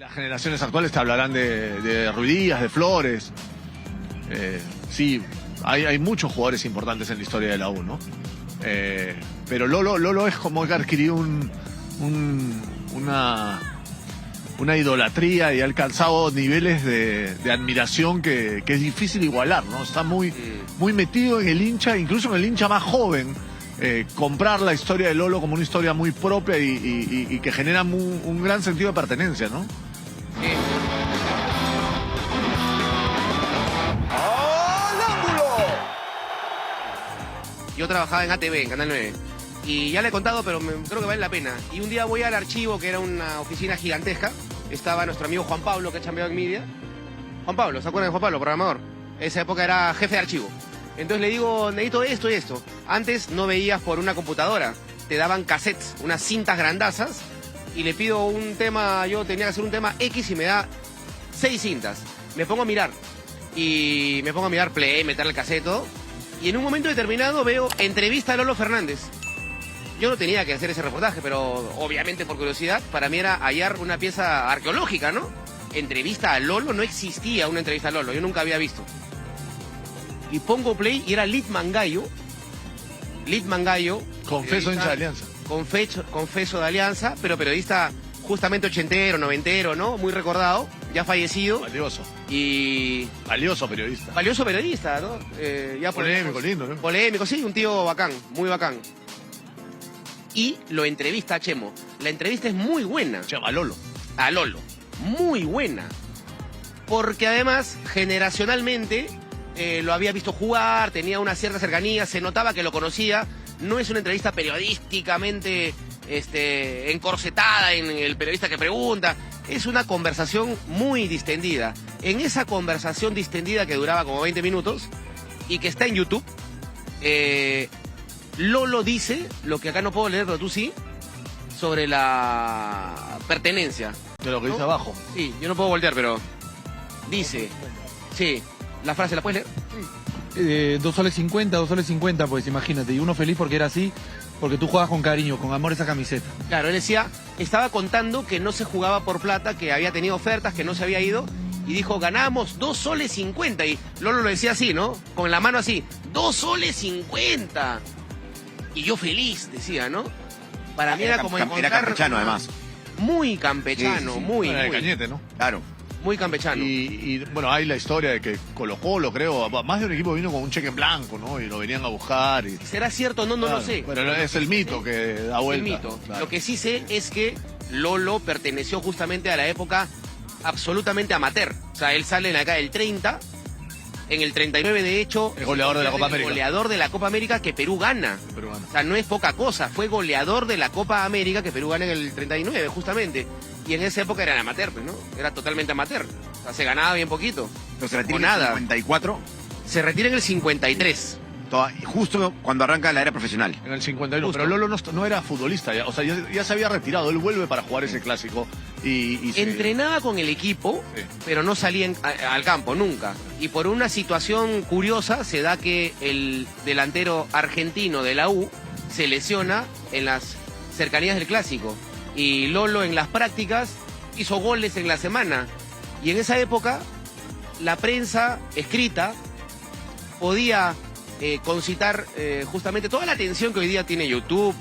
Las generaciones actuales te hablarán de Ruidías, de Flores. Sí, hay muchos jugadores importantes en la historia de la U, ¿no? Pero Lolo es como que ha adquirido una idolatría y ha alcanzado niveles de admiración que es difícil igualar, ¿no? Está muy metido en el hincha, incluso en el hincha más joven. Comprar la historia de Lolo como una historia muy propia y que genera un gran sentido de pertenencia, ¿no? Sí. ¡Al ángulo! Yo trabajaba en ATV, en Canal 9. Y ya le he contado, pero creo que vale la pena. Y un día voy al archivo, que era una oficina gigantesca. Estaba nuestro amigo Juan Pablo, que ha chambeado en Media. Juan Pablo, ¿se acuerdan de Juan Pablo, programador? Esa época era jefe de archivo. Entonces le digo, necesito esto y esto. Antes no veías por una computadora. Te daban cassettes, unas cintas grandazas. Y le pido un tema, yo tenía que hacer un tema X y me da 6 cintas. Me pongo a mirar. Y me pongo a mirar play, meter el cassette, todo. Y en un momento determinado veo entrevista a Lolo Fernández. Yo no tenía que hacer ese reportaje, pero obviamente por curiosidad, para mí era hallar una pieza arqueológica, ¿no? Entrevista a Lolo, no existía una entrevista a Lolo, yo nunca había visto. Y pongo play y era Litman Gallo. Confeso hincha de Alianza. Confeso de Alianza, pero periodista justamente ochentero, noventero, ¿no? Muy recordado, ya fallecido. Valioso. Y... Valioso periodista. Valioso periodista, ¿no? Ya polémico, lindo, ¿no? Polémico, sí, un tío bacán, muy bacán. Y lo entrevista a Chemo. La entrevista es muy buena. Chemo, a Lolo. A Lolo. Muy buena. Porque además, generacionalmente, lo había visto jugar, tenía una cierta cercanía, se notaba que lo conocía. No es una entrevista periodísticamente encorsetada en el periodista que pregunta. Es una conversación muy distendida. En esa conversación distendida que duraba como 20 minutos y que está en YouTube, Lolo dice, lo que acá no puedo leer, pero tú sí, sobre la pertenencia. De lo que dice ¿no? abajo. Sí, yo no puedo voltear, pero dice, sí, la frase, ¿la puedes leer? 2 soles 50, 2 soles 50, pues imagínate, y uno feliz porque era así, porque tú jugabas con cariño, con amor esa camiseta. Claro, él decía, estaba contando que no se jugaba por plata, que había tenido ofertas, que no se había ido, y dijo, ganamos 2 soles 50, y Lolo lo decía así, ¿no? Con la mano así, 2 soles 50. Y yo feliz, decía, ¿no? Para mí era como encontrar... Era campechano, además. Muy campechano, Sí, sí. muy, Era de muy, Cañete, ¿no? Claro. muy campechano. Y bueno, hay la historia de que Colo-Colo, creo, más de un equipo vino con un cheque en blanco, ¿no? Y lo venían a buscar. Y... ¿Será cierto? No, no Claro, lo sé. Pero es el mito que da Es vuelta. el mito. Claro. Lo que sí sé es que Lolo perteneció justamente a la época absolutamente amateur. O sea, él sale en la década del 30, en el 39 de hecho... Es goleador de la Copa el América. Goleador de la Copa América que Perú gana. Pero bueno. O sea, no es poca cosa, fue goleador de la Copa América que Perú gana en el 39, justamente. Y en esa época era amateur, pues, ¿no? Era totalmente amateur. O sea, se ganaba bien poquito. Entonces se retira O en nada. el 54, Se retira en el 53. justo cuando arranca la era profesional. En el 51, Justo. pero Lolo no era futbolista, ya, o sea, ya se había retirado, él vuelve para jugar ese clásico y se- Entrenaba con el equipo, Sí. pero no salía al campo, nunca. Y por una situación curiosa se da que el delantero argentino de la U se lesiona en las cercanías del clásico. Y Lolo en las prácticas hizo goles en la semana. Y en esa época la prensa escrita podía concitar justamente toda la atención que hoy día tiene YouTube,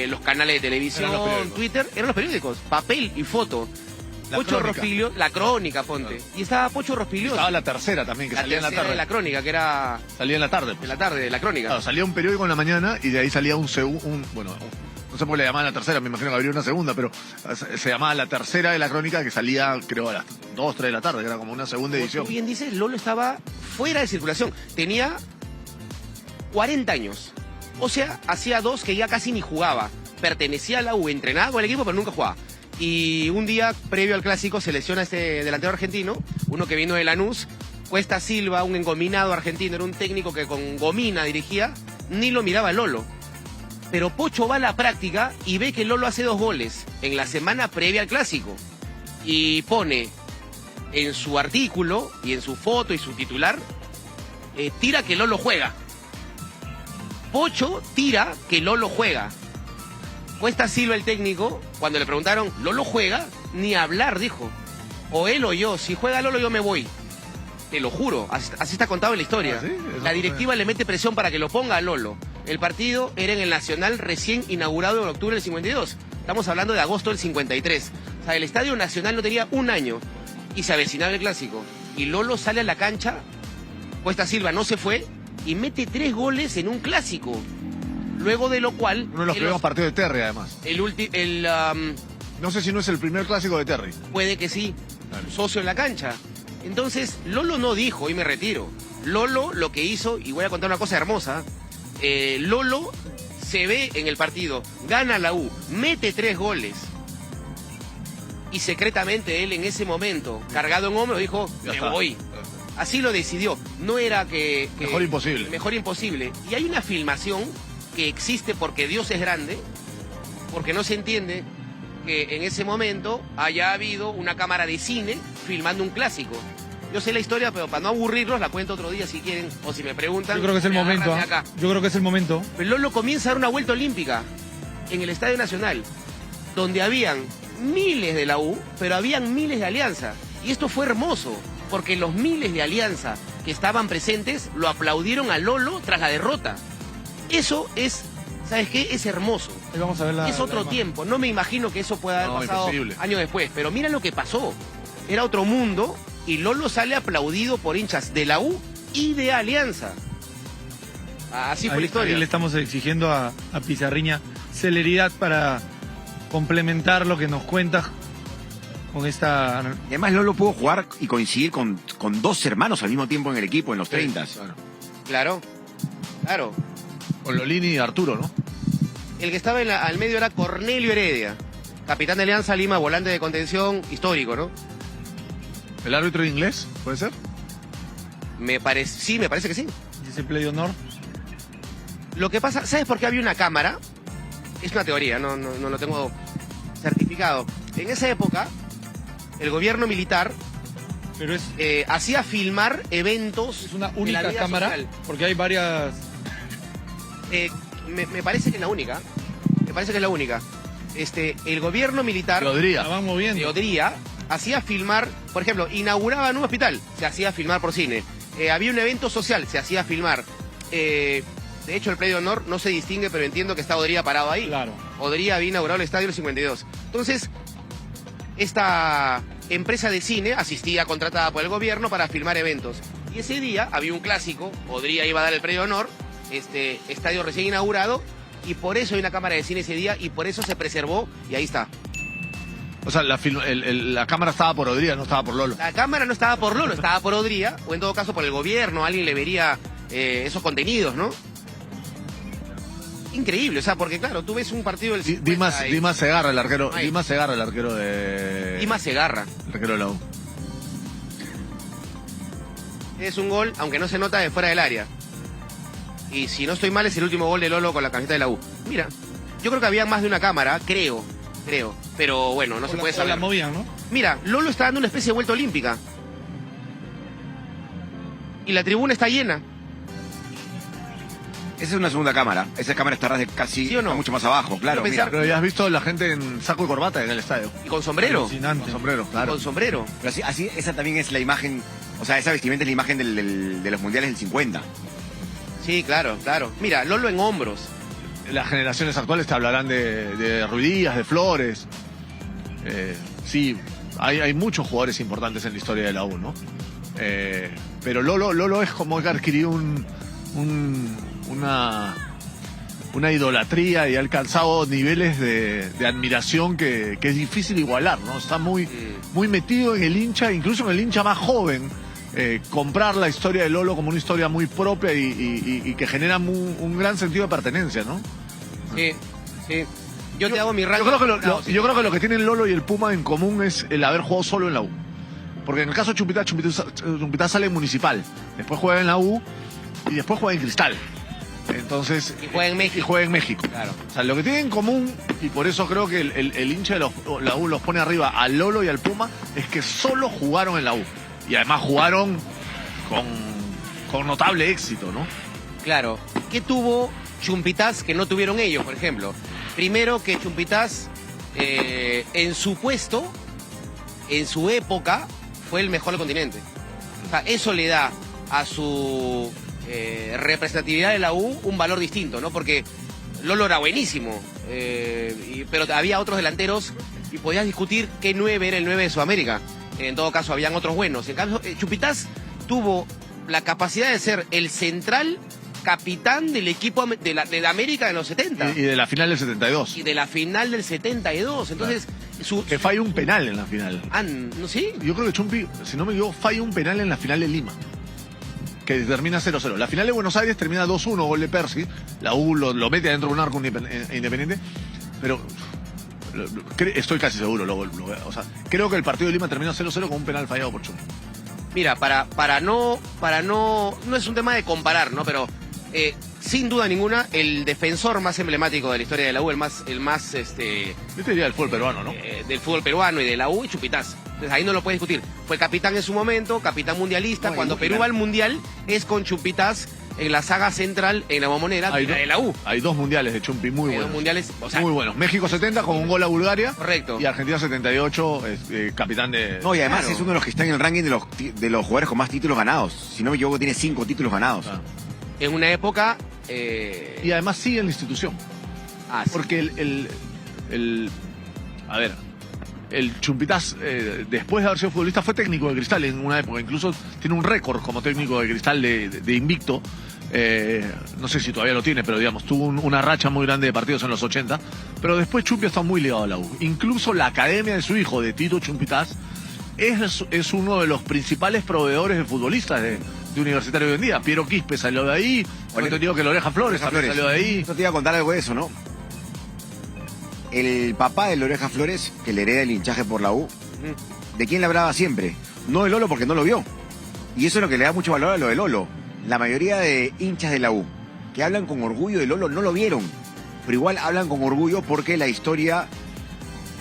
los canales de televisión, Eran los periódicos. Twitter, eran los periódicos, papel y foto. La Pocho crónica. Rospiglio, la crónica, ponte. Claro. Y estaba Pocho Rospigliosi. estaba la tercera también, que La salía en la tercera tarde. de la crónica, que era Salía en la tarde. en Pues. la tarde, la crónica. Claro, salía un periódico en la mañana y de ahí salía no sé por qué le llamaban la tercera, me imagino que habría una segunda, pero se llamaba la tercera de la crónica que salía, creo, a las 2, 3 de la tarde, que era como una segunda Como edición. tú bien dices, Lolo estaba fuera de circulación. Tenía 40 años. O sea, hacía 2 que ya casi ni jugaba. Pertenecía a la U, entrenaba con el equipo, pero nunca jugaba. Y un día, previo al clásico, se lesiona este delantero argentino, uno que vino de Lanús, Cuesta Silva, un engominado argentino, era un técnico que con gomina dirigía, ni lo miraba a Lolo. Pero Pocho va a la práctica y ve que Lolo hace 2 goles en la semana previa al clásico. Y pone en su artículo y en su foto y su titular, tira que Lolo juega. Pocho tira que Lolo juega. Cuesta Silva, el técnico, cuando le preguntaron, ¿Lolo juega? Ni hablar, dijo. o él o yo. Si juega Lolo, yo me voy. Te lo juro, así está contado en la historia. ¿Ah, sí? Eso La no directiva le mete presión para que lo ponga a Lolo. El partido era en el Nacional recién inaugurado en octubre del 52. Estamos hablando de agosto del 53. O sea, el Estadio Nacional no tenía un año y se avecinaba el clásico. Y Lolo sale a la cancha, Cuesta Silva no se fue y mete 3 goles en un clásico. Luego de lo cual... Uno de los primeros partidos de Terry, además. El No sé si no es el primer clásico de Terry. puede que sí, Claro. socio en la cancha. Entonces, Lolo no dijo, y me retiro. Lolo lo que hizo, y voy a contar una cosa hermosa, Lolo se ve en el partido, gana la U, mete 3 goles. Y secretamente él en ese momento, cargado en hombros, dijo, Ya me está. voy. Así lo decidió. No era que... Mejor imposible. Mejor imposible. Y hay una filmación que existe porque Dios es grande, porque no se entiende que en ese momento haya habido una cámara de cine filmando un clásico. Yo sé la historia, pero para no aburrirlos la cuento otro día si quieren, o si me preguntan. Yo creo que es el me momento. agarran de acá. Yo creo que es el momento. Pero Lolo comienza a dar una vuelta olímpica en el Estadio Nacional, donde habían miles de la U, pero habían miles de Alianza. Y esto fue hermoso, porque los miles de Alianza que estaban presentes lo aplaudieron a Lolo tras la derrota. Eso es, ¿sabes qué? Es hermoso. Ahí vamos a ver Es otro imagen. tiempo. No me imagino que eso pueda haber No, pasado imposible. años después. Pero mira lo que pasó. Era otro mundo y Lolo sale aplaudido por hinchas de la U y de Alianza. Así fue la historia. Ahí le estamos exigiendo a Pizarriña celeridad para complementar lo que nos cuenta con esta... Y además Lolo pudo jugar y coincidir con 2 hermanos al mismo tiempo en el equipo en los 30. Claro. Claro, claro. Con Lolini y Arturo, ¿no? El que estaba al medio era Cornelio Heredia, capitán de Alianza Lima, volante de contención, histórico, ¿no? ¿El árbitro inglés? ¿Puede ser? Sí, me parece que sí. Ese play de honor. Lo que pasa, ¿sabes por qué había una cámara? Es una teoría, no lo tengo certificado. En esa época, el gobierno militar Pero es hacía filmar eventos. una de la única vida cámara, social. porque hay varias... Me parece que es la única. Me parece que es la única. El gobierno militar Lo La diría. van de moviendo. Odría hacía filmar, por ejemplo, inauguraban un hospital, se hacía filmar por cine. Había un evento social, se hacía filmar. De hecho, el Play de Honor no se distingue, pero entiendo que está Odría parado ahí. Claro. Odría había inaugurado el estadio en el 52. Entonces, esta empresa de cine asistía contratada por el gobierno para filmar eventos. Y ese día había un clásico, Odría iba a dar el Premio de Honor, estadio recién inaugurado, y por eso hay una cámara de cine ese día, y por eso se preservó, y ahí está. O sea, la cámara estaba por Odría, no estaba por Lolo. La cámara no estaba por Lolo, estaba por Odría, o en todo caso por el gobierno, alguien le vería esos contenidos, ¿no? Increíble, o sea, porque claro, tú ves un partido del 50 y- Dimas Segarra, el arquero. Ay. Dimas Segarra, el arquero de. Dimas Segarra. El arquero de la U. Es un gol, aunque no se nota, de fuera del área. Y si no estoy mal, es el último gol de Lolo con la camiseta de la U. Mira, yo creo que había más de una cámara, creo. Pero bueno, no se puede La saber. movían, ¿no? Mira, Lolo está dando una especie de vuelta olímpica. Y la tribuna está llena. Esa es una segunda cámara. Esa cámara está casi ¿Sí o no? está mucho más abajo, claro. Quiero pensar- Mira. Pero ya has visto la gente en saco y corbata en el estadio. Y con sombrero. Alucinante. Con sombrero, claro. Con sombrero. Pero así, esa también es la imagen, o sea, esa vestimenta es la imagen de los mundiales del 50. Sí, claro. Mira, Lolo en hombros. Las generaciones actuales te hablarán de Ruidías, de Flores. Sí, hay muchos jugadores importantes en la historia de la U, ¿no? Pero Lolo es como que adquirió una idolatría y ha alcanzado niveles de admiración que es difícil igualar, ¿no? Está muy metido en el hincha, incluso en el hincha más joven. Comprar la historia de Lolo como una historia muy propia y que genera un gran sentido de pertenencia, ¿no? Sí. Yo te hago mi rango. Yo creo que lo que tienen Lolo y el Puma en común es el haber jugado solo en la U. Porque en el caso de Chumpitá sale en Municipal, después juega en la U y después juega en Cristal. Entonces, Y juega en México. Y juega en México. Claro. O sea, lo que tienen en común, y por eso creo que el hincha de la U los pone arriba a Lolo y al Puma, es que solo jugaron en la U. Y además jugaron con notable éxito, ¿no? Claro. ¿Qué tuvo Chumpitaz que no tuvieron ellos, por ejemplo? Primero que Chumpitaz, en su puesto, en su época fue el mejor del continente. O sea, eso le da a su representatividad de la U un valor distinto, ¿no? Porque Lolo era buenísimo, pero había otros delanteros y podías discutir qué 9 era el 9 de Sudamérica. En todo caso, habían otros buenos. En cambio, Chupitas tuvo la capacidad de ser el central capitán del equipo de la América de los 70. Y de la final del 72. Y de la final del 72. Entonces, que falla un penal en la final. ¿no sí? Yo creo que Chumpi, si no me equivoco, falla un penal en la final de Lima, que termina 0-0. La final de Buenos Aires termina 2-1, gol de Percy. La U lo mete adentro de un arco Independiente. Pero estoy casi seguro. O sea, creo que el partido de Lima termina 0-0 con un penal fallado por Chumpi. Mira, no es un tema de comparar, ¿no? Pero sin duda ninguna, el defensor más emblemático de la historia de la U, el más Yo te diría del fútbol peruano, ¿no? Del fútbol peruano y de la U, es Chupitas. Entonces ahí no lo puedes discutir. Fue capitán en su momento, capitán mundialista. No, cuando Perú va al mundial, es con Chupitas en la saga central, en la Bombonera, de la U. Hay 2 mundiales de Chumpi muy buenos. 2 mundiales, o sea, muy buenos. México 70 con un gol a Bulgaria. Correcto. Y Argentina 78, capitán de... No, y además Claro. es uno de los que está en el ranking de los jugadores con más títulos ganados. Si no me equivoco, tiene 5 títulos ganados. Ah. En una época... Y además sigue en la institución. Sí. Porque el Chumpitaz, después de haber sido futbolista, fue técnico de Cristal en una época. Incluso tiene un récord como técnico de Cristal de invicto. No sé si todavía lo tiene, pero digamos, tuvo una racha muy grande de partidos en los 80. Pero después Chumpi está muy ligado a la U. Incluso la academia de su hijo, de Tito Chumpitaz, es uno de los principales proveedores de futbolistas de Universitario hoy en día. Piero Quispe salió de ahí. Bueno, entendido que Oreja Flores también salió de ahí. Yo te iba a contar algo de eso, ¿no? El papá de Oreja Flores, que le hereda el hinchaje por la U, ¿de quién le hablaba siempre? No de Lolo, porque no lo vio. Y eso es lo que le da mucho valor a lo de Lolo. La mayoría de hinchas de la U que hablan con orgullo de Lolo no lo vieron, pero igual hablan con orgullo porque la historia,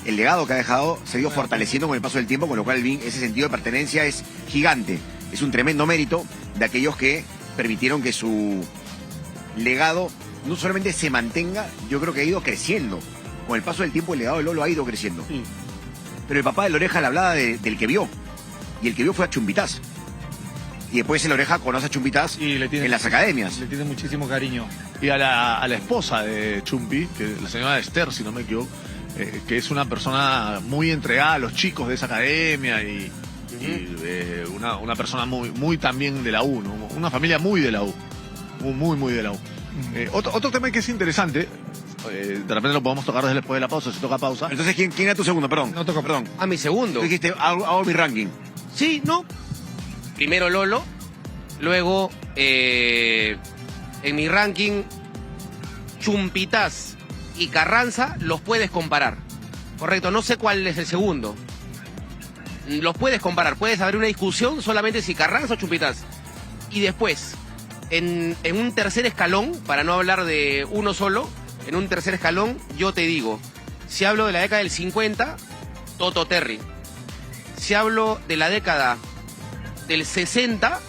el legado que ha dejado, se ha ido fortaleciendo con el paso del tiempo, con lo cual ese sentido de pertenencia es gigante. Es un tremendo mérito de aquellos que permitieron que su legado no solamente se mantenga, yo creo que ha ido creciendo. Con el paso del tiempo el legado de Lolo ha ido creciendo. Sí. Pero el papá de la Oreja le hablaba del que vio. Y el que vio fue a Chumpitaz. Y después el Oreja conoce a Chumpitaz en las academias. Le tiene muchísimo cariño. Y a la esposa de Chumpi, que la señora Esther, si no me equivoco, que es una persona muy entregada a los chicos de esa academia y una persona muy también de la U, ¿no? Una familia muy de la U. Muy de la U. Otro tema que es interesante, de repente lo podemos tocar después de la pausa, si toca pausa. Entonces, ¿quién era tu segundo? Perdón. No toca. Perdón. A mi segundo. Tú dijiste, hago mi ranking. Sí, no. Primero Lolo, luego en mi ranking Chumpitaz y Carranza los puedes comparar. Correcto, no sé cuál es el segundo. Los puedes comparar, puedes haber una discusión solamente si Carranza o Chumpitaz. Y después, en un tercer escalón, para no hablar de uno solo, en un tercer escalón, yo te digo, si hablo de la década del 50, Toto Terry. Si hablo de la década del 60,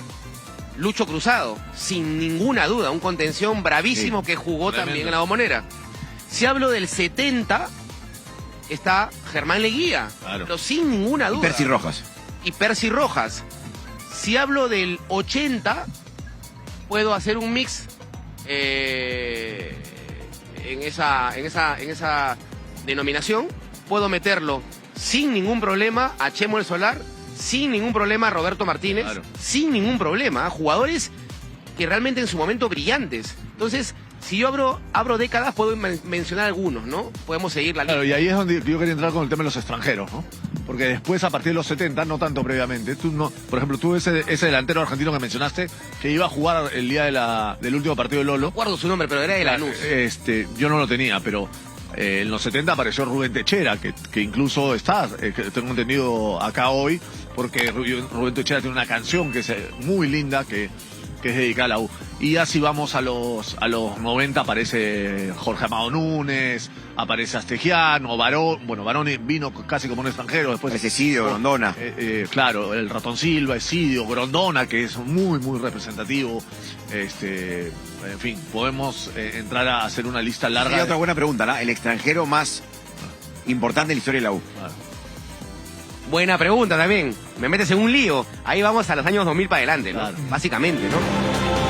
Lucho Cruzado, sin ninguna duda, un contención bravísimo que jugó Tremendo. también en la Bombonera. Si hablo del 70, está Germán Leguía, Claro. pero sin ninguna duda. Y Percy Rojas. Si hablo del 80, puedo hacer un mix en esa denominación. Puedo meterlo sin ningún problema a Chemo el Solar, sin ningún problema a Roberto Martínez, Claro. sin ningún problema. Jugadores que realmente en su momento brillantes. Entonces, si yo abro décadas, puedo mencionar algunos, ¿no? Podemos seguir la lista. Claro, y ahí es donde yo quería entrar con el tema de los extranjeros, ¿no? Porque después, a partir de los 70, no tanto previamente, por ejemplo, tú ese delantero argentino que mencionaste, que iba a jugar el día del último partido de Lolo. No guardo su nombre, pero era de Lanús. Yo no lo tenía, pero en los 70 apareció Rubén Techera, que incluso está, que tengo entendido acá hoy, porque Rubén Techera tiene una canción que es muy linda, que es dedicada a la U. Y así vamos a los 90, aparece Jorge Amado Núñez, aparece Astegiano, Barón. Bueno, Barón vino casi como un extranjero. Después Ese Esidio, Grondona. Claro, el Ratón Silva, Esidio, Grondona, que es muy representativo. En fin, podemos entrar a hacer una lista larga. Y otra buena pregunta, ¿no? El extranjero más importante en la historia de la U. Buena pregunta también. Me metes en un lío. Ahí vamos a los años 2000 para adelante, ¿no? Claro. Básicamente, ¿no?